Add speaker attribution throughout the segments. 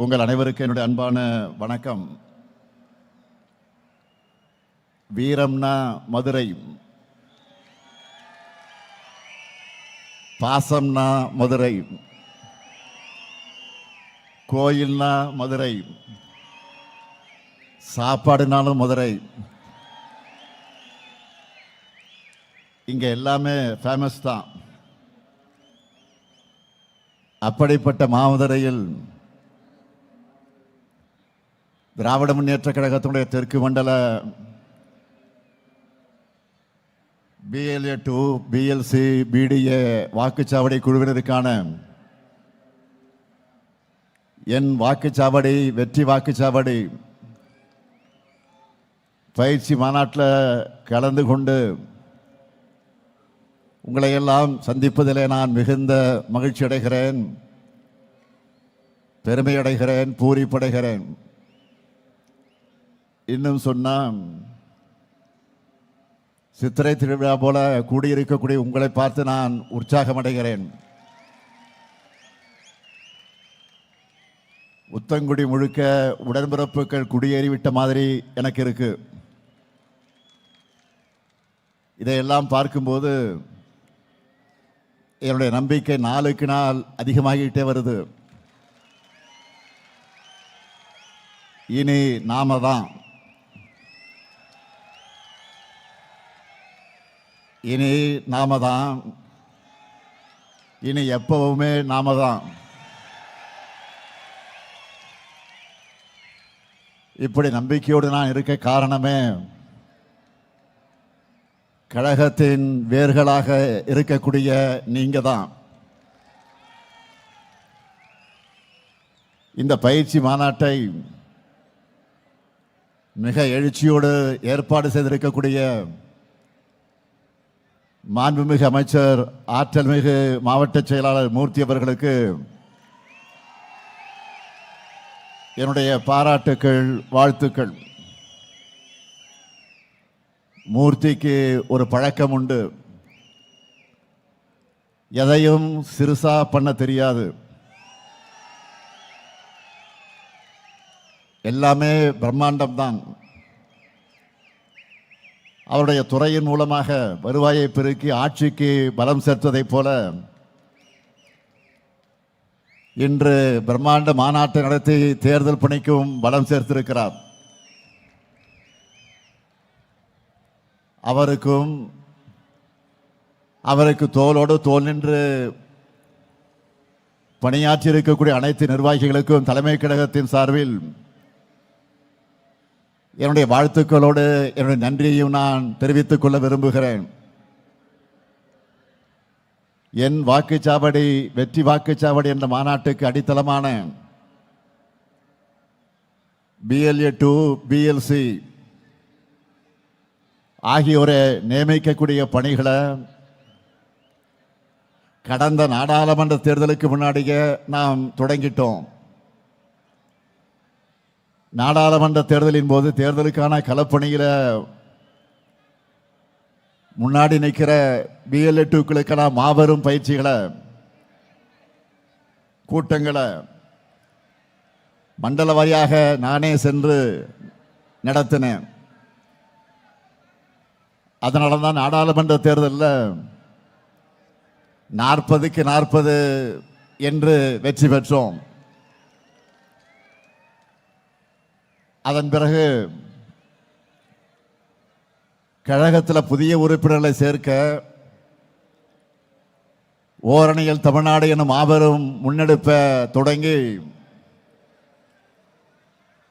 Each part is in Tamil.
Speaker 1: உங்கள் அனைவருக்கும் என்னுடைய அன்பான வணக்கம். வீரம்னா மதுரை, பாசம்னா மதுரை, கோயில்னா மதுரை, சாப்பாடுனாலும் மதுரை. இங்க எல்லாமே ஃபேமஸ் தான். அப்படிப்பட்ட மாமதுரையில் திராவிட முன்னேற்ற கழகத்தினுடைய தெற்கு மண்டல BLA 2 BLC BDA வாக்குச்சாவடி குழுவினருக்கான என் வாக்குச்சாவடி வெற்றி வாக்குச்சாவடி பயிற்சி மாநாட்டில் கலந்து கொண்டு உங்களை எல்லாம் சந்திப்பதிலே நான் மிகுந்த மகிழ்ச்சி அடைகிறேன், பெருமை அடைகிறேன், பூரிப்படைகிறேன். இன்னும் சொன்னால் சித்திரை திருவிழா போல கூடியிருக்கக்கூடிய உங்களை பார்த்து நான் உற்சாகம் அடைகிறேன். உத்தங்குடி முழுக்க உடன்பிறப்புகள் குடியேறிவிட்ட மாதிரி எனக்கு இருக்கு. இதையெல்லாம் பார்க்கும்போது என்னுடைய நம்பிக்கை நாளுக்கு நாள் அதிகமாகிட்டே வருது. இனி நாம தான், இனி நாம தான், இனி எப்பவுமே நாம தான். இப்படி நம்பிக்கையோடு நான் இருக்க காரணமே கழகத்தின் வேர்களாக இருக்கக்கூடிய நீங்க தான். இந்த பயிற்சி மாநாட்டை மிக எழுச்சியோடு ஏற்பாடு செய்திருக்கக்கூடிய மாண்புமிகு அமைச்சர் ஆற்றல்மிகு மாவட்ட செயலாளர் மூர்த்தி அவர்களுக்கு என்னுடைய பாராட்டுக்கள், வாழ்த்துக்கள். மூர்த்திக்கு ஒரு பழக்கம் உண்டு, எதையும் சிறுசா பண்ண தெரியாது. எல்லாமே பிரம்மாண்டம் தான். அவருடைய துறையின் மூலமாக வருவாயை பெருக்கி ஆட்சிக்கு பலம் சேர்த்ததைப் போல இன்று பிரம்மாண்ட மாநாட்டை நடத்தி தேர்தல் பணிக்கும் பலம் சேர்த்திருக்கிறார். அவருக்கு தோளோடு தோள் நின்று பணியாற்றி இருக்கக்கூடிய அனைத்து நிர்வாகிகளுக்கும் தலைமை கழகத்தின் சார்பில் என்னுடைய வாழ்த்துக்களோடு என்னுடைய நன்றியையும் நான் தெரிவித்துக் கொள்ள விரும்புகிறேன். என் வாக்குச்சாவடி வெற்றி வாக்குச்சாவடி என்ற மாநாட்டுக்கு அடித்தளமான BLA 2 BLC ஆகியோரை நியமிக்கக்கூடிய பணிகளை கடந்த நாடாளுமன்ற தேர்தலுக்கு முன்னாடியே நாம் தொடங்கிட்டோம். நாடாளுமன்ற தேர்தலின் போது தேர்தலுக்கான களப்பணியில் முன்னாடி நிற்கிற BLA 2க்களுக்கான மாபெரும் பயிற்சிகளை, கூட்டங்களை மண்டல வாரியாக நானே சென்று நடத்தினேன். அதனால தான் நாடாளுமன்ற தேர்தலில் 40க்கு 40 என்று வெற்றி பெற்றோம். அதன் பிறகு கழகத்தில் புதிய உறுப்பினர்களை சேர்க்க ஓரணியில் தமிழ்நாடு எனும் மாபெரும் முன்னெடுப்பை தொடங்கி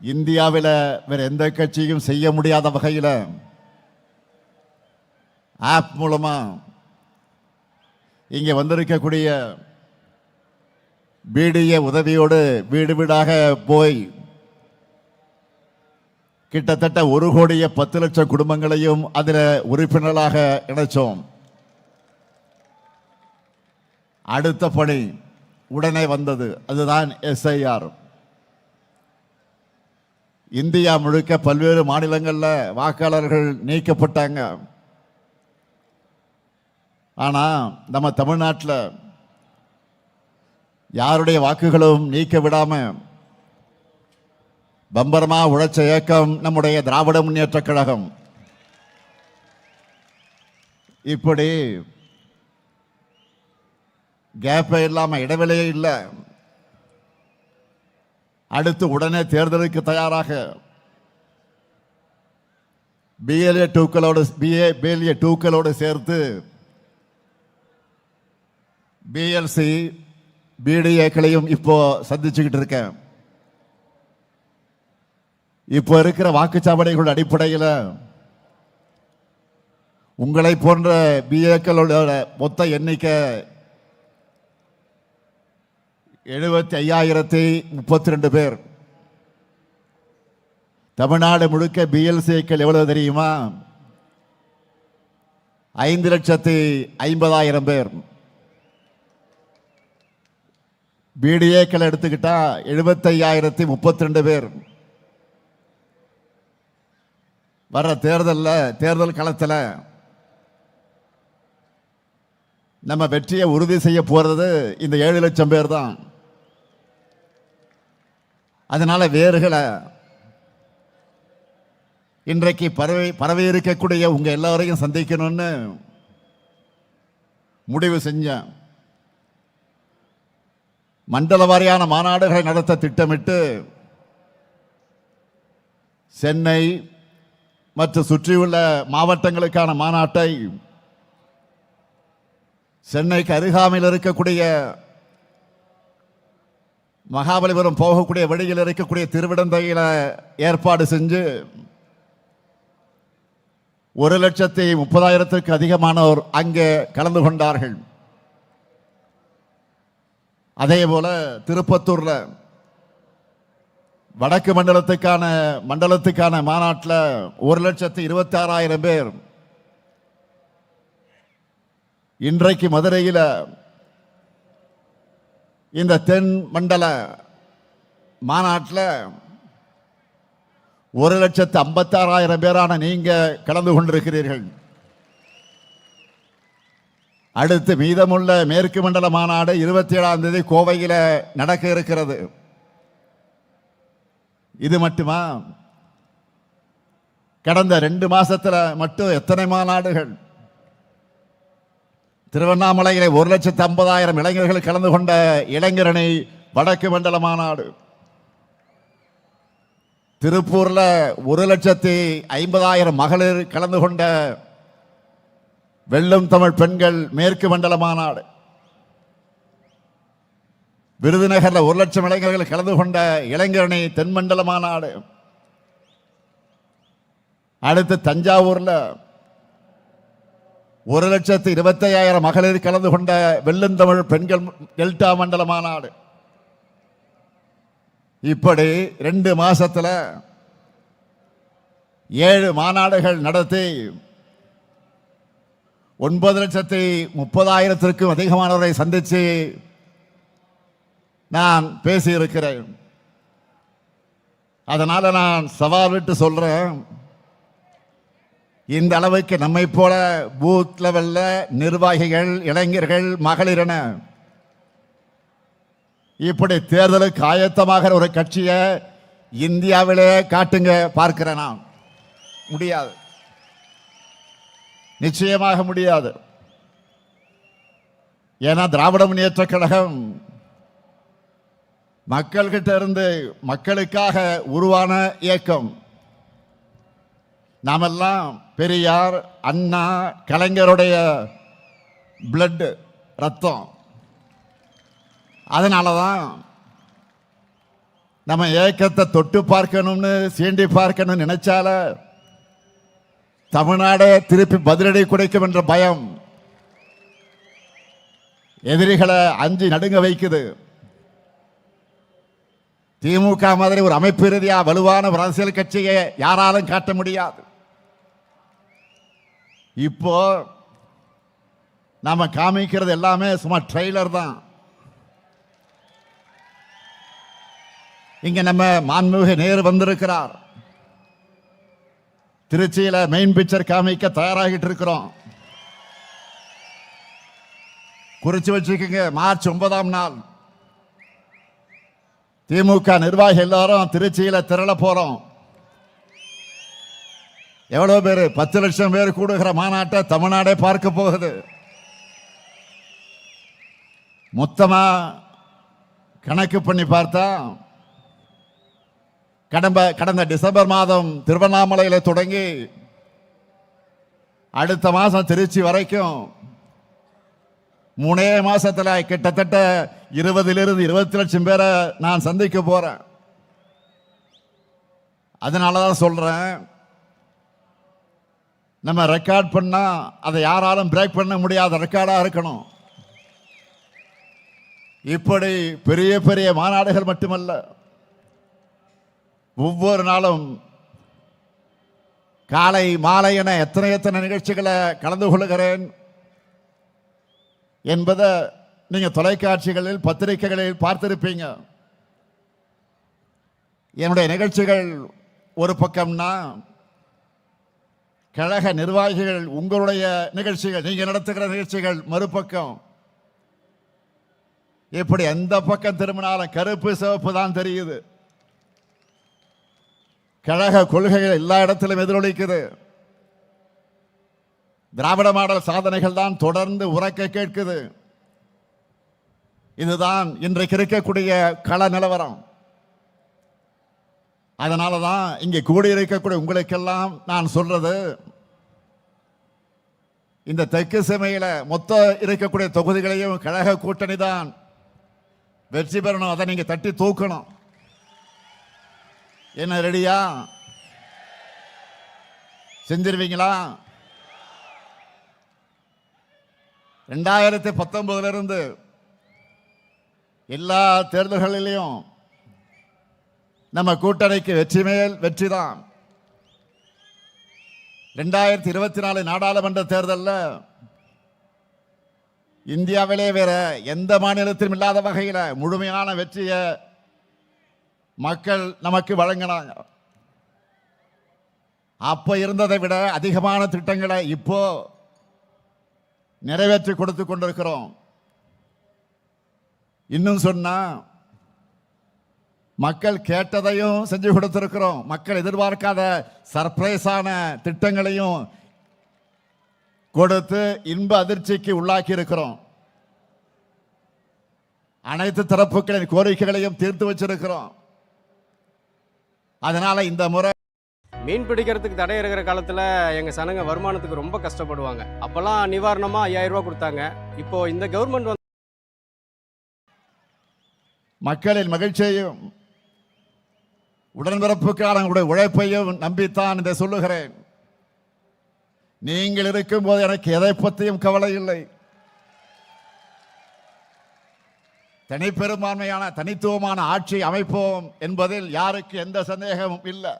Speaker 1: இந்தியாவில் வேற எந்த கட்சியும் செய்ய முடியாத வகையில் ஆப் மூலமா இங்கே வந்திருக்கக்கூடிய BDA உதவியோடு வீடு வீடாக போய் கிட்டத்தட்ட 1,10,00,000 குடும்பங்களையும் அதில் உறுப்பினர்களாக இணைச்சோம். அடுத்த பணி உடனே வந்தது, அதுதான் SIR. இந்தியா முழுக்க பல்வேறு மாநிலங்களில் வாக்காளர்கள் நீக்கப்பட்டாங்க. ஆனால் நம்ம தமிழ்நாட்டில் யாருடைய வாக்குகளும் நீக்க விடாம பம்பரமா உழைச்ச இயக்கம் நம்முடைய திராவிட முன்னேற்ற கழகம். இப்படி கேப்பே இல்லாம இடைவெளியே இல்லை. அடுத்து உடனே தேர்தலுக்கு தயாராக பிஎல்ஏ டூக்களோடு சேர்த்து பிஎல்சி பிடிஏக்களையும் இப்போ சந்திச்சுக்கிட்டு இருக்கேன். இப்போ இருக்கிற வாக்குச்சாவடிகள் அடிப்படையில் உங்களை போன்ற பிஏக்களோட மொத்த எண்ணிக்கை 75,032 பேர். தமிழ்நாடு முழுக்க பிஎல்சிக்கள் எவ்வளவு தெரியுமா? 5,50,000 பேர். பிடிஏக்கள் எடுத்துக்கிட்டா 75,032 பேர். வர்ற தேர்தல் களத்தில் நம்ம வெற்றியை உறுதி செய்ய போறது இந்த 7 லட்சம் பேர் தான். அதனால வேறுகளை இன்றைக்கு பரவி இருக்கக்கூடிய உங்க எல்லாரையும் சந்திக்கணும்னு முடிவு செஞ்சேன். மண்டல வாரியான மாநாடுகளை நடத்த திட்டமிட்டு சென்னை மற்றும் சுற்றியுள்ள மாவட்டங்களுக்கான மாநாட்டை சென்னைக்கு அருகாமையில் இருக்கக்கூடிய மகாபலிபுரம் போகக்கூடிய வழியில் இருக்கக்கூடிய திருவிடந்தையில ஏற்பாடு செஞ்சு 1,30,000க்கு அதிகமானோர் அங்கே கலந்து கொண்டார்கள். அதே போல திருப்பத்தூர்ல வடக்கு மண்டலத்துக்கான மாநாட்டில் 1,26,000 பேர். இன்றைக்கு மதுரையில் இந்த தென் மண்டல மாநாட்டில் 1,56,000 பேரான நீங்க கலந்து கொண்டிருக்கிறீர்கள். அடுத்து மீதமுள்ள மேற்கு மண்டல மாநாடு 27ஆம் தேதி கோவையில் நடக்க இருக்கிறது. இது மட்டுமா? கடந்த 2 மாசத்துல மட்டும் எத்தனை மாநாடுகள்! திருவண்ணாமலையிலே 1,50,000 இளைஞர்கள் கலந்து கொண்ட இளைஞரணி வடக்கு மண்டல மாநாடு. திருப்பூர்ல 1,50,000 மகளிர் கலந்து கொண்ட வெல்லும் தமிழ் பெண்கள் மேற்கு மண்டல மாநாடு. விருதுநகர்ல 1,00,000 இளைஞர்கள் கலந்து கொண்ட இளைஞரணி தென்மண்டல மாநாடு. அடுத்து தஞ்சாவூர்ல 1,25,000 மகளிர் கலந்து கொண்ட வெள்ளுந்தமிழ் பெண்கள் டெல்டா மண்டல மாநாடு. இப்படி 2 மாசத்துல 7 மாநாடுகள் நடத்தி 9,30,000க்கும் அதிகமானவரை சந்திச்சு நான் பேசியிருக்கிறேன். அதனால நான் சவால் விட்டு சொல்றேன், இந்த அளவுக்கு நம்மை போல பூத் லெவல்ல நிர்வாகிகள், இளைஞர்கள், மகளிர் என இப்படி தேர்தலுக்கு ஆயத்தமாக ஒரு கட்சியை இந்தியாவிலே காட்டுங்க பார்க்கிறேன். நான் முடியாது, நிச்சயமாக முடியாது. ஏன்னா திராவிட முன்னேற்ற கழகம் மக்கள்கிட்ட இருந்து மக்களுக்காக உருவான இயக்கம். நாமெல்லாம் பெரியார், அண்ணா, கலைஞருடைய பிளட், ரத்தம். அதனாலதான் நம்ம இயக்கத்தை தொட்டு பார்க்கணும்னு, சீண்டி பார்க்கணும்னு நினைச்சால தமிழ்நாடே திருப்பி பதிலடி குறைக்கும் என்ற பயம் எதிரிகளை அஞ்சி நடுங்க வைக்குது. திமுக மாதிரி ஒரு அமைப்பு ரீதியா வலுவான ஒரு அரசியல் கட்சியை யாராலும் காட்ட முடியாது. இப்போ நாம காமிக்கிறது எல்லாமே சும்மா ட்ரெய்லர் தான். இங்க நம்ம மாண்புமிகு நேரு வந்திருக்கிறார். திருச்சியில மெயின் பிக்சர் காமிக்க தயாராகிட்டு இருக்கிறோம். குறிச்சு வச்சுக்கோங்க, மார்ச் 9ஆம் நாள் திமுக நிர்வாகி எல்லாரும் திருச்சியில திரள போறோம். எவ்வளவு பேரு? 10 லட்சம் பேர் கூடுகிற மாநாட்டை தமிழ்நாடே பார்க்க போகுது. மொத்தமா கணக்கு பண்ணி பார்த்தா கடந்த டிசம்பர் மாதம் திருவண்ணாமலையில தொடங்கி அடுத்த மாசம் திருச்சி வரைக்கும் 3 மாசத்துல கிட்டத்தட்ட 20 லட்சம் பேரை நான் சந்திக்க போறேன். அதனாலதான் சொல்றேன், நம்ம ரெக்கார்ட் பண்ணா அதை யாராலும் பிரேக் பண்ண முடியாத ரெக்கார்டா இருக்கணும். இப்படி பெரிய பெரிய மாநாடுகள் மட்டுமல்ல, ஒவ்வொரு நாளும் காலை மாலை என எத்தனை நிகழ்ச்சிகளை கலந்து கொள்கிறேன் என்பதை நீங்க தொலைக்காட்சிகளில் பத்திரிகைகளில் பார்த்திருப்பீங்க. என்னுடைய நிகழ்ச்சிகள் ஒரு பக்கம்னா, கழக நிர்வாகிகள் உங்களுடைய நிகழ்ச்சிகள், நீங்க நடத்துகிற நிகழ்ச்சிகள் மறுபக்கம். இப்படி எந்த பக்கம் திரும்பினாலும் கருப்பு சிவப்பு தான் தெரியுது. கழக கொள்கைகள் எல்லா இடத்திலும் எதிரொலிக்குது. திராவிட மாடல் சாதனைகள் தான் தொடர்ந்து உரக்க கேட்குது. இதுதான் இன்றைக்கு இருக்கக்கூடிய கள நிலவரம். அதனாலதான் இங்கே கூடியிருக்கக்கூடிய உங்களுக்கெல்லாம் நான் சொல்றது, இந்த தெற்கு செமையில மொத்த இருக்கக்கூடிய தொகுதிகளையும் கழக கூட்டணி தான் வெற்றி பெறணும். அதை நீங்க தட்டி தூக்கணும். என்ன ரெடியா? செஞ்சிருவீங்களா? 2019 இருந்து எல்லா தேர்தல்களிலும் நம்ம கூட்டணிக்கு வெற்றி மேல் வெற்றி தான். 2024 நாடாளுமன்ற தேர்தலில் இந்தியாவிலே வேற எந்த மாநிலத்திலும் இல்லாத வகையில் முழுமையான வெற்றியை மக்கள் நமக்கு வழங்கினாங்க. அப்ப இருந்ததை விட அதிகமான திட்டங்களை இப்போ நிறைவேற்றி கொடுத்து கொண்டிருக்கிறோம். இன்னும் சொன்னா, மக்கள் கேட்டதையும் செஞ்சு கொடுத்திருக்கிறோம். மக்கள் எதிர்பார்க்காத சர்ப்ரைஸான திட்டங்களையும் கொடுத்து இன்ப அதிர்ச்சிக்கு உள்ளாக்கி இருக்கிறோம். அனைத்து தரப்புகளின் கோரிக்கைகளையும் தீர்த்து வச்சிருக்கிறோம். அதனால இந்த முறை
Speaker 2: மீன் பிடிக்கிறதுக்கு தடை இருக்கிற காலத்தில் எங்கள் சனங்க வருமானத்துக்கு ரொம்ப கஷ்டப்படுவாங்க. அப்போல்லாம் நிவாரணமாக 5000 ரூபா கொடுத்தாங்க. இப்போ இந்த கவர்மெண்ட்
Speaker 1: மக்களின் மகிழ்ச்சியையும் உடன்பிறப்புக்கான உழைப்பையும் நம்பித்தான் இதை சொல்லுகிறேன். நீங்கள் இருக்கும்போது எனக்கு எதை பற்றியும் கவலை இல்லை. தனிப்பெரும்பான்மையான தனித்துவமான ஆட்சி அமைப்போம் என்பதில் யாருக்கு எந்த சந்தேகமும் இல்லை.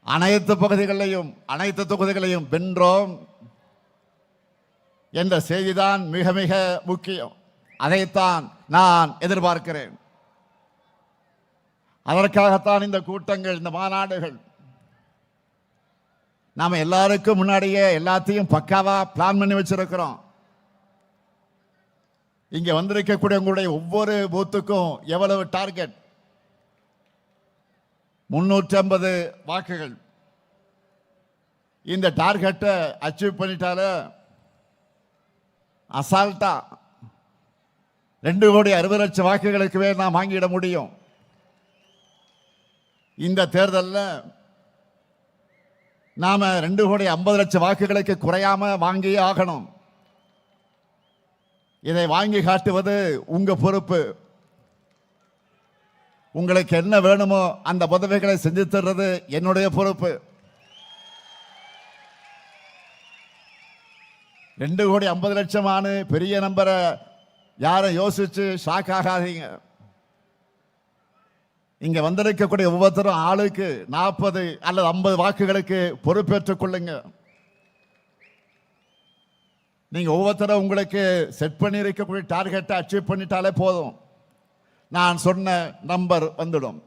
Speaker 1: அனைத்து பகுதிகளையும் அனைத்து தொகுதிகளையும் வென்றோம் என்ற செய்திதான் மிக மிக முக்கியம். அதைத்தான் நான் எதிர்பார்க்கிறேன். அதற்காகத்தான் இந்த கூட்டங்கள், இந்த மாநாடுகள். நாம எல்லாருக்கும் முன்னாடியே எல்லாத்தையும் பக்காவா பிளான் பண்ணி வச்சிருக்கிறோம். இங்க வந்திருக்கக்கூடிய உங்களுடைய ஒவ்வொரு பூத்துக்கும் எவ்வளவு டார்கெட்? 350 வாக்குகள். இந்த டார்கெட்டை அச்சீவ் பண்ணிட்டால அசால்ட்டா 2,60,00,000 வாக்குகளுக்கு மேல் நான் வாங்கிட முடியும். இந்த தேர்தலில் நாம 2,50,00,000 வாக்குகளுக்கு குறையாம வாங்கி ஆகணும். இதை வாங்கி காட்டுவது உங்க பொறுப்பு. உங்களுக்கு என்ன வேணுமோ அந்த உதவிகளை செஞ்சு தர்றது என்னுடைய பொறுப்பு. 2,50,00,000 பெரிய நம்பரை யாரும் யோசிச்சு ஷாக் ஆகாதீங்க. இங்க வந்திருக்கக்கூடிய ஒவ்வொருத்தரும் ஆளுக்கு 40 அல்லது 50 வாக்குகளுக்கு பொறுப்பேற்றுக் கொள்ளுங்க. நீங்க ஒவ்வொருத்தரும் உங்களுக்கு செட் பண்ணி இருக்கக்கூடிய டார்கெட்டை அச்சீவ் பண்ணிட்டாலே போதும். நான் சொன்ன நம்பர் வந்துடும்.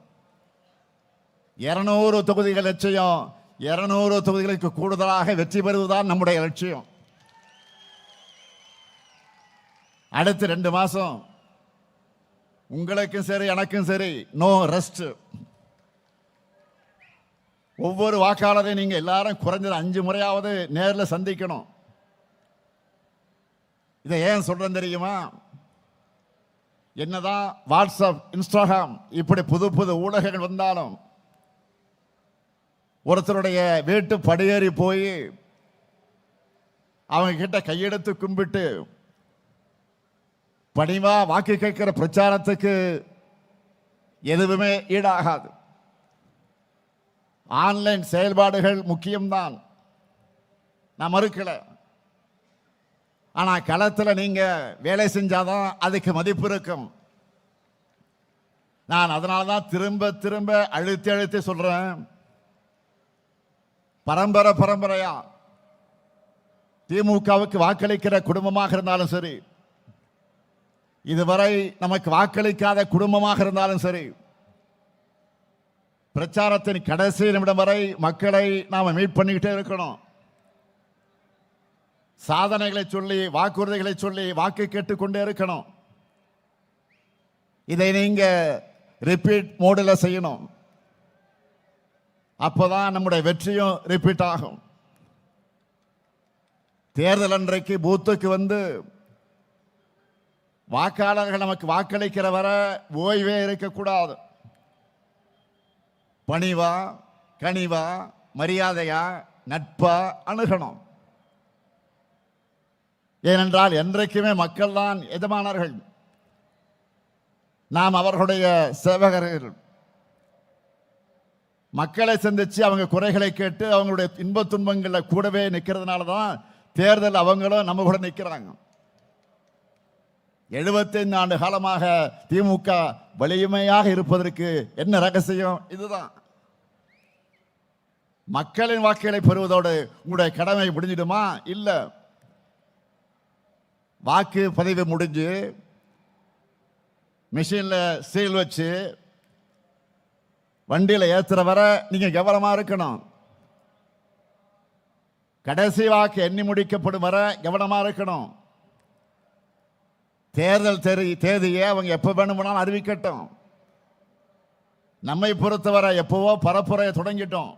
Speaker 1: 200 தொகுதிகள் லட்சியம். 200 தொகுதிகளுக்கு கூடுதலாக வெற்றி பெறுவதுதான் நம்முடைய லட்சியம். அடுத்த 2 மாசம் உங்களுக்கும் சரி எனக்கும் சரி நோ ரெஸ்ட். ஒவ்வொரு வாக்காளரையும் நீங்க எல்லாரும் குறைஞ்சது 5 முறையாவது நேரில் சந்திக்கணும். இதை ஏன் சொல்றேன் தெரியுமா? என்னதான் வாட்ஸ்அப், இன்ஸ்டாகிராம் இப்படி புது புது ஊடகங்கள் வந்தாலும் ஒருத்தருடைய வீட்டு படியேறி போய் அவங்க கிட்ட கையெடுத்து கும்பிட்டு பணிவா வாக்கு கேட்கிற பிரச்சாரத்துக்கு எதுவுமே ஈடாகாது. ஆன்லைன் செயல்பாடுகள் முக்கியம்தான், நான் மறுக்கல. ஆனா களத்தில் நீங்க வேலை செஞ்சாதான் அதுக்கு மதிப்பு இருக்கும். நான் அதனால தான் திரும்ப திரும்ப அழுத்தி அழுத்தி சொல்றேன், பரம்பரையா திமுகவுக்கு வாக்களிக்கிற குடும்பமாக இருந்தாலும் சரி, இதுவரை நமக்கு வாக்களிக்காத குடும்பமாக இருந்தாலும் சரி, பிரச்சாரத்தின் கடைசி நிமிடம் வரை மக்களை நாம மீட் பண்ணிக்கிட்டே இருக்கணும். சாதனைகளை சொல்லி, வாக்குறுதிகளை சொல்லி வாக்கு கேட்டுக்கொண்டே இருக்கணும். இதை நீங்க ரிப்பீட் மோடில் செய்யணும். அப்போதான் நம்முடைய வெற்றியும் ரிப்பீட் ஆகும். தேர்தல் அன்றைக்கு பூத்துக்கு வந்து வாக்காளர்கள் நமக்கு வாக்களிக்கிற வர ஓய்வே இருக்கக்கூடாது. பணிவா, கனிவா, மரியாதையா, நட்பா அணுகணும். ஏனென்றால் என்றைக்குமே மக்கள் தான் எஜமானர்கள், நாம் அவர்களுடைய சேவகர்கள். மக்களை சந்திச்சு அவங்க குறைகளை கேட்டு அவங்களுடைய இன்ப துன்பங்களை கூடவே நிற்கிறதுனால தான் தேர்தல் அவங்களும் நம்ம கூட நிற்கிறாங்க. 75 ஆண்டு காலமாக திமுக வலிமையாக இருப்பதற்கு என்ன ரகசியம்? இதுதான். மக்களின் வாக்குகளை பெறுவதோடு உங்களுடைய கடமை முடிஞ்சிடுமா? இல்ல. வாக்கு பதிவு முடிஞ்சு மிஷின்ல சீல் வச்சு வண்டியில ஏத்துற வர நீங்க கவனமா இருக்கணும். கடைசி வாக்கு எண்ணி முடிக்கப்படும் வர கவனமா இருக்கணும். தேர்தல் தேதியை அவங்க எப்ப வேணும்னாலும் அறிவிக்கட்டும். நம்மை பொறுத்தவரை எப்பவோ பரப்புரையை தொடங்கிட்டோம்.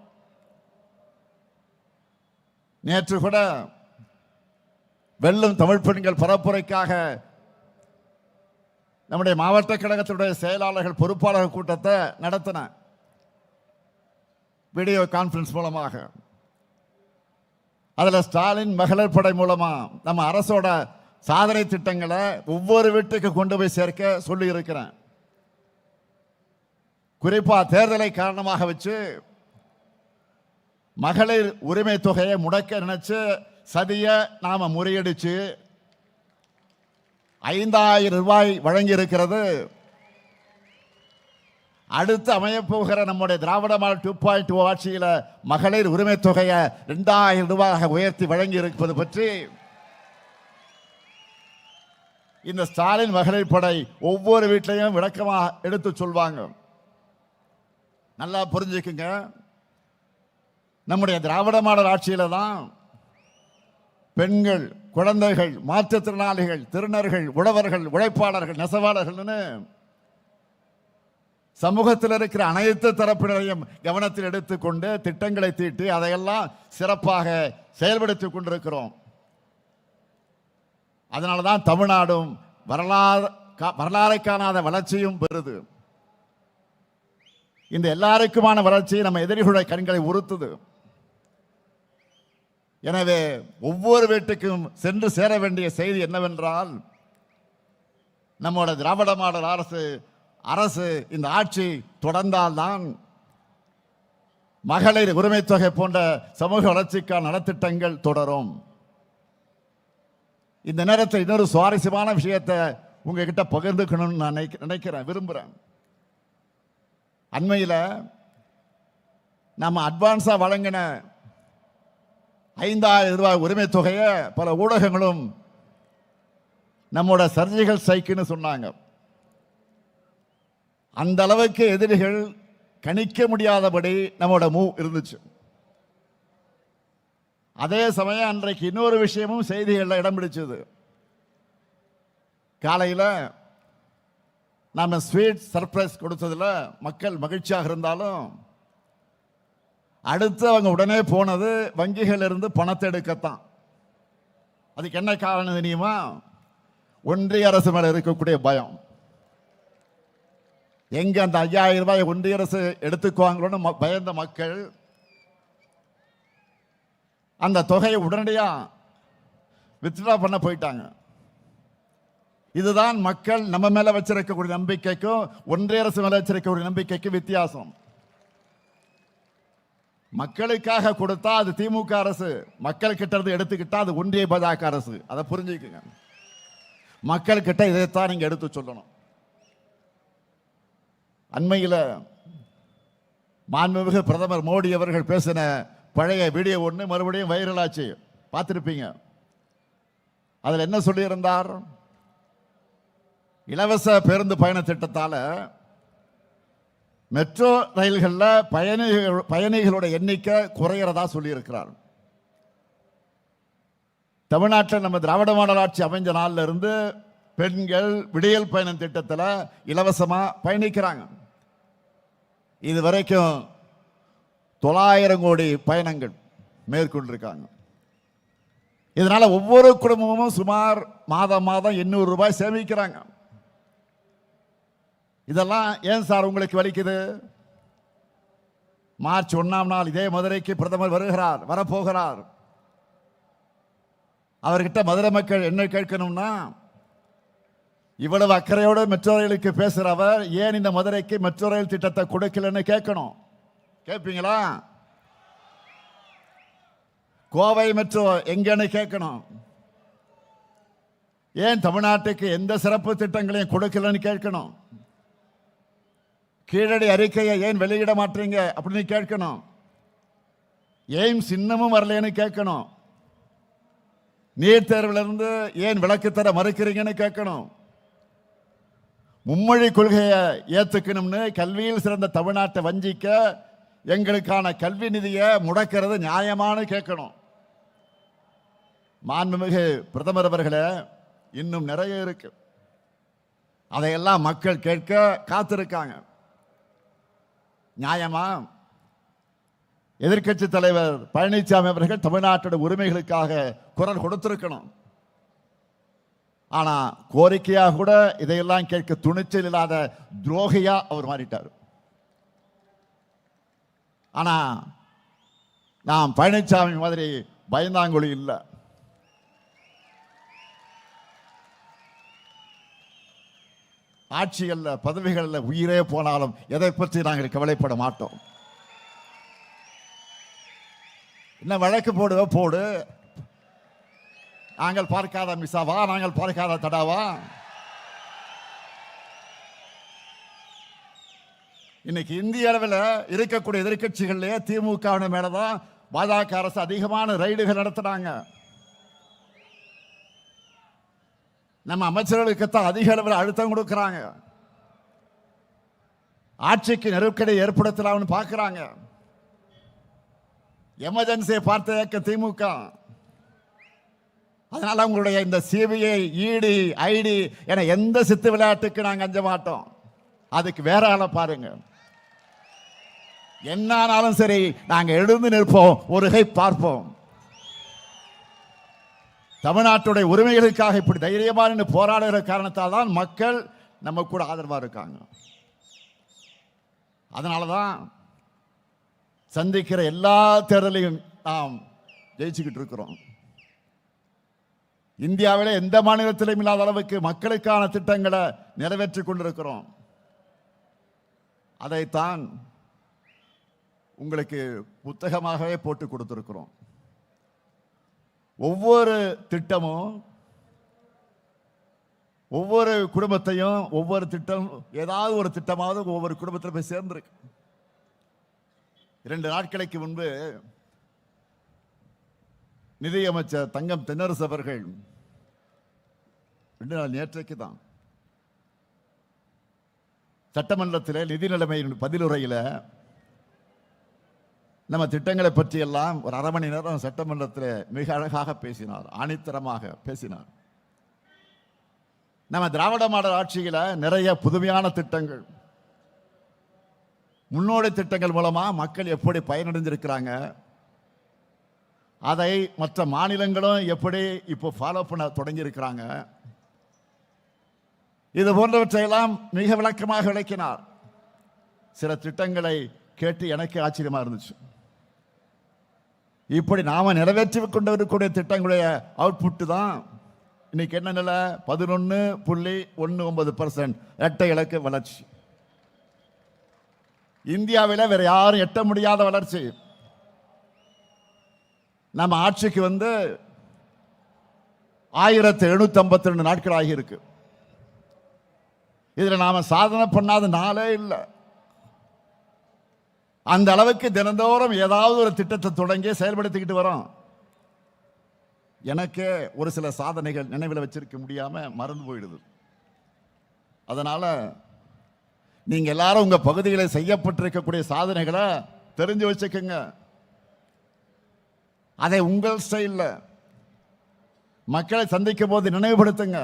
Speaker 1: நேற்று கூட வெல்லும் தமிழ் பெண்கள் பரப்புரைக்காக நம்முடைய மாவட்ட கழகத்தினுடைய செயலாளர்கள் பொறுப்பாளர்கள் கூட்டத்தை நடத்தின வீடியோ கான்பரன்ஸ் மூலமாக. அதில் ஸ்டாலின் மகளிர் படை மூலமா நம்ம அரசோட சாதனை திட்டங்களை ஒவ்வொரு வீட்டுக்கு கொண்டு போய் சேர்க்க சொல்லி இருக்கிறேன். குறிப்பா தேர்தலை காரணமாக வச்சு மகளிர் உரிமை தொகையை முடக்க நினைச்சு சதிய நாம முறியடிச்சு 5000 ரூபாய் வழங்கி இருக்கிறது. அடுத்து அமையப்போகிற நம்முடைய திராவிட மாடல் 2.0 ஆட்சியில் மகளிர் உரிமை தொகையை 2000 ரூபாயாக உயர்த்தி வழங்கி இருப்பது பற்றி இந்த ஸ்டாலின் மகளிர் படை ஒவ்வொரு வீட்டிலையும் விளக்கமாக எடுத்து சொல்வாங்க. நல்லா புரிஞ்சுக்குங்க. நம்முடைய திராவிட மாடல் ஆட்சியில தான் பெண்கள், குழந்தைகள், மாற்றுத்திறனாளிகள், திருநர்கள், உழவர்கள், உழைப்பாளர்கள், நெசவாளர்கள்னு சமூகத்தில் இருக்கிற அனைத்து தரப்பினரையும் கவனத்தில் எடுத்துக்கொண்டு திட்டங்களை தீட்டி அதையெல்லாம் சிறப்பாக செயல்படுத்திக் கொண்டிருக்கிறோம். அதனால்தான் தமிழ்நாடும் வரலாறை காணாத வளர்ச்சியும் பெறுது. இந்த எல்லாருக்குமான வளர்ச்சி நம்ம எதிரிகளுடைய கண்களை உறுத்துது. எனவே ஒவ்வொரு வீட்டுக்கும் சென்று சேர வேண்டிய செய்தி என்னவென்றால், நம்மோட திராவிட மாடல் அரசு இந்த ஆட்சி தொடர்ந்தால்தான் மகளிர் உரிமை தொகை போன்ற சமூக வளர்ச்சிக்கான நலத்திட்டங்கள் தொடரும். இந்த நேரத்தில் இன்னொரு சுவாரஸ்யமான விஷயத்தை உங்ககிட்ட பகிர்ந்துக்கணும்னு நான் நினைக்கிறேன், விரும்புகிறேன். அண்மையில் நம்ம அட்வான்ஸா வழங்கின 5000 ரூபாய் உரிமை தொகையை பல ஊடகங்களும் நம்மோட சர்ஜிக்கல் ஸ்ட்ரைக்குன்னு சொன்னாங்க. அந்த அளவுக்கு எதிரிகள் கணிக்க முடியாதபடி நம்மோட மூவ் இருந்துச்சு. அதே சமயம் அன்றைக்கு இன்னொரு விஷயமும் செய்திகளில் இடம் பிடிச்சது. காலையில் நாம ஸ்வீட் சர்ப்ரைஸ் கொடுத்ததுல மக்கள் மகிழ்ச்சியாக இருந்தாலும் அடுத்து அவங்க உடனே போனது வங்கிகள் இருந்து பணத்தை எடுக்கத்தான். அதுக்கு என்ன காரணம் தெரியுமா? ஒன்றிய அரசு மேல இருக்கக்கூடிய பயம். எங்க அந்த 5000 ரூபாய் ஒன்றிய அரசு எடுத்துக்குவாங்களோன்னு பயந்த மக்கள் அந்த தொகையை உடனடியா வித்ட்ரா பண்ண போயிட்டாங்க. இதுதான் மக்கள் நம்ம மேல வச்சிருக்கக்கூடிய நம்பிக்கைக்கும் ஒன்றிய அரசு மேல வச்சிருக்கக்கூடிய நம்பிக்கைக்கும் வித்தியாசம். மக்களுக்காக கொடுத்தா அது திமுக அரசு, மக்கள் கிட்ட இருந்து எடுத்துக்கிட்டா அது ஒன்றிய பாஜக அரசு. அதை புரிஞ்சுக்குங்க. மக்கள் கிட்ட இதைத்தான் நீங்க எடுத்து சொல்லணும். அண்மையில் மாண்புமிகு பிரதமர் மோடி அவர்கள் பேசின பழைய வீடியோ ஒன்று மறுபடியும் வைரலாச்சு, பார்த்துருப்பீங்க. அதில் என்ன சொல்லியிருந்தார்? இலவச பேருந்து பயண திட்டத்தால் மெட்ரோ ரயில்களில் பயணிகளோட எண்ணிக்கை குறைகிறதா சொல்லியிருக்கிறார். தமிழ்நாட்டில் நம்ம திராவிட மாடல் ஆட்சி அமைஞ்ச நாளில் இருந்து பெண்கள் விடியல் பயணம் திட்டத்தில் இலவசமாக பயணிக்கிறாங்க. இது வரைக்கும் 900 கோடி பயணங்கள் மேற்கொண்டிருக்காங்க. இதனால ஒவ்வொரு குடும்பமும் சுமார் மாதம் 800 ரூபாய் சேமிக்கிறாங்க. இதெல்லாம் ஏன் சார் உங்களுக்கு வலிக்குது? மார்ச் 1ஆம் நாள் இதே மதுரைக்கு பிரதமர் வரப்போகிறார். அவர்கிட்ட மதுரை மக்கள் என்ன கேட்கணும்னா, இவ்வளவு அக்கறையோடு மெட்ரோ ரயிலுக்கு பேசுறவர் ஏன் இந்த மதுரைக்கு மெட்ரோ ரயில் திட்டத்தை கொடுக்கலன்னு கேட்கணும். கேட்பீங்களா? கோவை மெட்ரோ எங்கன்னு கேட்கணும். ஏன் தமிழ்நாட்டுக்கு எந்த சிறப்பு திட்டங்களையும் கொடுக்கலன்னு கேட்கணும். கீழடி அறிக்கையை ஏன் வெளியிட மாட்டீங்க அப்படின்னு கேட்கணும். எய்ம்ஸ் இன்னமும் வரலன்னு கேட்கணும். நீட் தேர்விலிருந்து ஏன் விலக்கு தர மறுக்கிறீங்கன்னு கேட்கணும். மும்மொழி கொள்கையை ஏத்துக்கணும்னு கல்வியில் சிறந்த தமிழ்நாட்டை வஞ்சிக்க எங்களுக்கான கல்வி நிதியை முடக்கிறது நியாயமானு கேட்கணும். மாண்புமிகு பிரதமர் அவர்களே, இன்னும் நிறைய இருக்கு. அதையெல்லாம் மக்கள் கேட்க காத்திருக்காங்க. நியாயமா? எதிர்க்கட்சி தலைவர் பழனிசாமி அவர்கள் தமிழ்நாட்டோட உரிமைகளுக்காக குரல் கொடுத்திருக்கணும். ஆனா கோரிக்கையாக கூட இதையெல்லாம் கேட்க துணிச்சல் இல்லாத துரோகியா அவர் மாறிட்டார். ஆனா நாம் பழனிசாமி மாதிரி பயந்தாங்கொழி இல்லை. ஆட்சிகளில் பதவிகளில் உயிரே போனாலும் எதை பற்றி நாங்கள் கவலைப்பட மாட்டோம். என்ன வழக்கு போடு, நாங்கள் பார்க்காத மிசாவா, நாங்கள் பார்க்காத தடாவா? இன்னைக்கு இந்திய அளவில் இருக்கக்கூடிய எதிர்கட்சிகளிலே திமுக மேலதான் பாஜக அரசு அதிகமான ரைடுகள் நடத்துறாங்க. நம்ம அமைச்சர்களுக்குத்தான் அதிக அளவில் அழுத்தம் கொடுக்கிறாங்க. ஆட்சிக்கு நெருக்கடி ஏற்படுத்தலாம்னு பார்க்கிறாங்க. எமர்ஜென்சியை பார்த்த இயக்க திமுக. அதனால உங்களுடைய இந்த சிபிஐ, இடி, ஐடி என எந்த சித்து விளையாட்டுக்கு நாங்கள் அஞ்ச மாட்டோம். அதுக்கு வேற ஆளை பாருங்க. என்னானாலும் சரி, நாங்கள் எழுந்து நிற்போம், ஒரு கை பார்ப்போம். தமிழ்நாட்டுடைய உரிமைகளுக்காக இப்படி தைரியமான போராடுகிற காரணத்தால் தான் மக்கள் நம்ம கூட ஆதரவா இருக்காங்க. அதனாலதான் சந்திக்கிற எல்லா தேர்தலையும் நாம் ஜெயிச்சுக்கிட்டு இருக்கிறோம். இந்தியாவிலே எந்த மாநிலத்திலும் இல்லாத அளவுக்கு மக்களுக்கான திட்டங்களை நிறைவேற்றிக் கொண்டிருக்கிறோம். அதைத்தான் உங்களுக்கு புத்தகமாகவே போட்டு கொடுத்திருக்கிறோம். ஒவ்வொரு திட்டமும் ஒவ்வொரு குடும்பத்தையும், ஒவ்வொரு திட்டம் ஏதாவது ஒரு திட்டமாவது ஒவ்வொரு குடும்பத்தில் போய் சேர்ந்திருக்கு. 2 நாட்களுக்கு முன்பு நிதியமைச்சர் தங்கம் தென்னரசு அவர்கள், 2 நாள் நேற்றைக்கு தான் சட்டமன்றத்தில் நிதி நிலைமையின் பதிலுரையில் நம்ம திட்டங்களை பற்றி எல்லாம் ஒரு 1/2 மணி நேரம் சட்டமன்றத்தில் மிக அழகாக பேசினார், ஆணித்தரமாக பேசினார். நம்ம திராவிட மாடல் ஆட்சியில் நிறைய புதுமையான திட்டங்கள், முன்னோடி திட்டங்கள் மூலமா மக்கள் எப்படி பயனடைஞ்சிருக்கிறாங்க, அதை மற்ற மாநிலங்களும் எப்படி இப்போ ஃபாலோ பண்ண தொடங்கி இருக்கிறாங்க. இது போன்றவற்றையெல்லாம் மிக விளக்கமாக விளக்கினார். சில திட்டங்களை கேட்டு எனக்கு ஆச்சரியமா இருந்துச்சு. இப்படி நாம நிறைவேற்றி கொண்டு வரக்கூடிய திட்டங்களுடைய அவுட்புட் தான் இன்னைக்கு என்ன நிலை? 11.19% இரட்டை இலக்க வளர்ச்சி. இந்தியாவில் வேற யாரும் எட்ட முடியாத வளர்ச்சி. நம்ம ஆட்சிக்கு 1752 நாட்கள் ஆகியிருக்கு. இதுல நாம சாதனை பண்ணாத நாளே இல்லை. அந்த அளவுக்கு தினந்தோறும் ஏதாவது ஒரு திட்டத்தை தொடங்கி செயல்படுத்திக்கிட்டு வரோம். எனக்கு ஒரு சில சாதனைகள் நினைவில் வச்சிருக்க முடியாம மறந்து போயிடுது. அதனால நீங்க எல்லாரும் உங்க பகுதிகளில் செய்யப்பட்டிருக்கக்கூடிய சாதனைகளை தெரிஞ்சு வச்சுக்கோங்க. அதை உங்கள் ஸ்டைல்ல மக்களை சந்திக்கும் போது நினைவுபடுத்துங்க.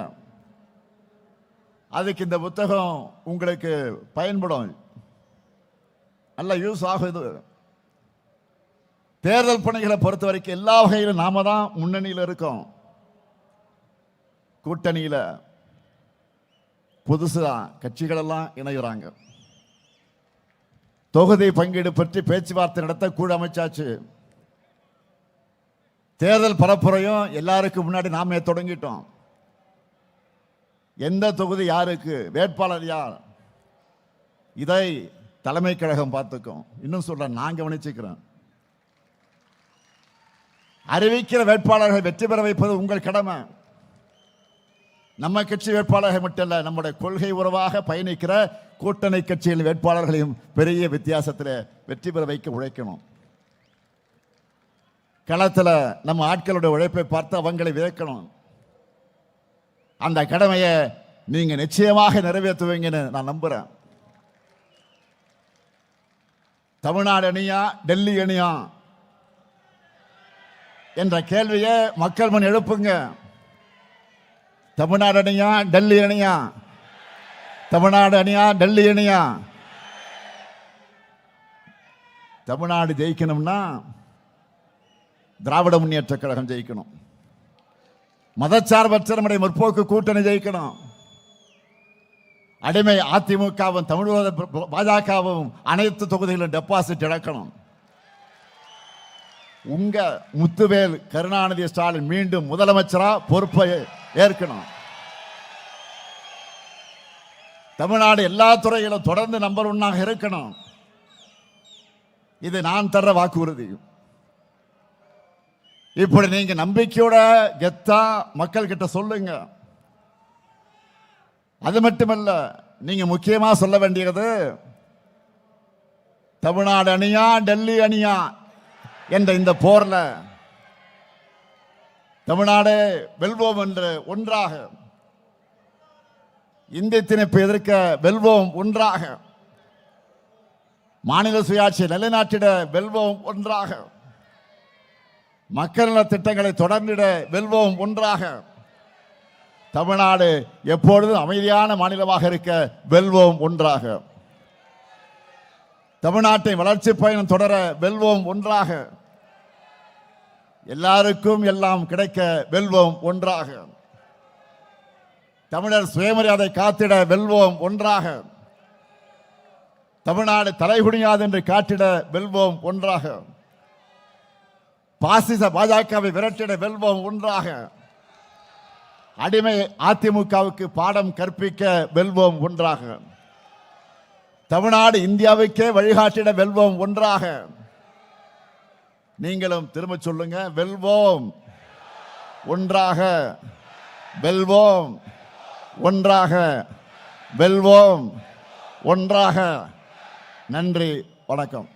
Speaker 1: அதுக்கு இந்த புத்தகம் உங்களுக்கு பயன்படும், நல்ல யூஸ் ஆகுது. தேர்தல் பணிகளை பொறுத்த வரைக்கும் எல்லா வகையிலும் நாம தான் முன்னணியில் இருக்கோம். கூட்டணியில் புதுசுதான் கட்சிகள் எல்லாம் இணைகிறாங்க. தொகுதி பங்கீடு பற்றி பேச்சுவார்த்தை நடத்த குழு அமைச்சாச்சு. தேர்தல் பரப்புரையும் எல்லாருக்கும் முன்னாடி நாமே தொடங்கிட்டோம். எந்த தொகுதி யாருக்கு, வேட்பாளர் யார், இதை தலைமை கழகம் பார்த்துக்கும். இன்னும் சொல்றேன், நான் கவனிச்சுக்கிறேன். அறிவிக்கிற வேட்பாளர்கள் வெற்றி பெற வைப்பது உங்கள் கடமை. நம்ம கட்சி வேட்பாளர்கள் மட்டும் இல்ல, நம்முடைய கொள்கை உறவாக பயணிக்கிற கூட்டணி கட்சியின் வேட்பாளர்களையும் பெரிய வித்தியாசத்தில் வெற்றி பெற வைக்க உழைக்கணும். களத்தில் நம்ம ஆட்களுடைய உழைப்பை பார்த்து அவங்களை வியக்கணும். அந்த கடமையை நீங்க நிச்சயமாக நிறைவேற்றுவீங்கன்னு நான் நம்புறேன். தமிழ்நாடு அணியா டெல்லி அணியா என்ற கேள்வியை மக்கள் முன் எழுப்புங்க. தமிழ்நாடு அணியா டெல்லி அணியா? தமிழ்நாடு அணியா டெல்லி அணியா? தமிழ்நாடு ஜெயிக்கணும்னா திராவிட முன்னேற்ற கழகம் ஜெயிக்கணும். மதச்சார்பற்ற நம்முடைய முற்போக்கு கூட்டணி ஜெயிக்கணும். அடிமை அதிமுகவும் தமிழ் பாஜகவும் அனைத்து தொகுதிகளிலும் டெபாசிட் இழக்கணும். உங்க முத்துவேல் கருணாநிதி ஸ்டாலின் மீண்டும் முதலமைச்சரா பொறுப்பை ஏற்கணும். தமிழ்நாடு எல்லா துறையிலும் தொடர்ந்து நம்பர் 1 இருக்கணும். இது நான் தர்ற வாக்குறுதி. இப்படி நீங்க நம்பிக்கையோட கெத்தா மக்கள் கிட்ட சொல்லுங்க. அது மட்டுமல்ல, நீங்க முக்கியமா சொல்ல வேண்டியது தமிழ்நாடு அணியா டெல்லி அணியா என்ற இந்த போர்ல தமிழ்நாடு வெல்வோம் என்று ஒன்றாக, இந்திய திணிப்பை எதிர்க்க வெல்வோம் ஒன்றாக, மாநில சுயாட்சி நிலைநாட்டிட வெல்வோம் ஒன்றாக, மக்கள் நல திட்டங்களை தொடர்ந்திட வெல்வோம் ஒன்றாக, தமிழ்நாடு எப்பொழுதும் அமைதியான மாநிலமாக இருக்க வெல்வோம் ஒன்றாக, தமிழ்நாட்டை வளர்ச்சி பயணம் தொடர வெல்வோம் ஒன்றாக, எல்லாருக்கும் எல்லாம் கிடைக்க வெல்வோம் ஒன்றாக, தமிழர் சுயமரியாதை காத்திட வெல்வோம் ஒன்றாக, தமிழ்நாடு தலைகுனியாது என்று காட்டிட வெல்வோம் ஒன்றாக, பாசிச பாஜகவை விரட்டிட வெல்வோம் ஒன்றாக, அடிமை அதிமுகவுக்கு பாடம் கற்பிக்க வெல்வோம் ஒன்றாக, தமிழ்நாடு இந்தியாவுக்கே வழிகாட்டிட வெல்வோம் ஒன்றாக. நீங்களும் திரும்ப சொல்லுங்க, வெல்வோம் ஒன்றாக, வெல்வோம் ஒன்றாக, வெல்வோம் ஒன்றாக. நன்றி, வணக்கம்.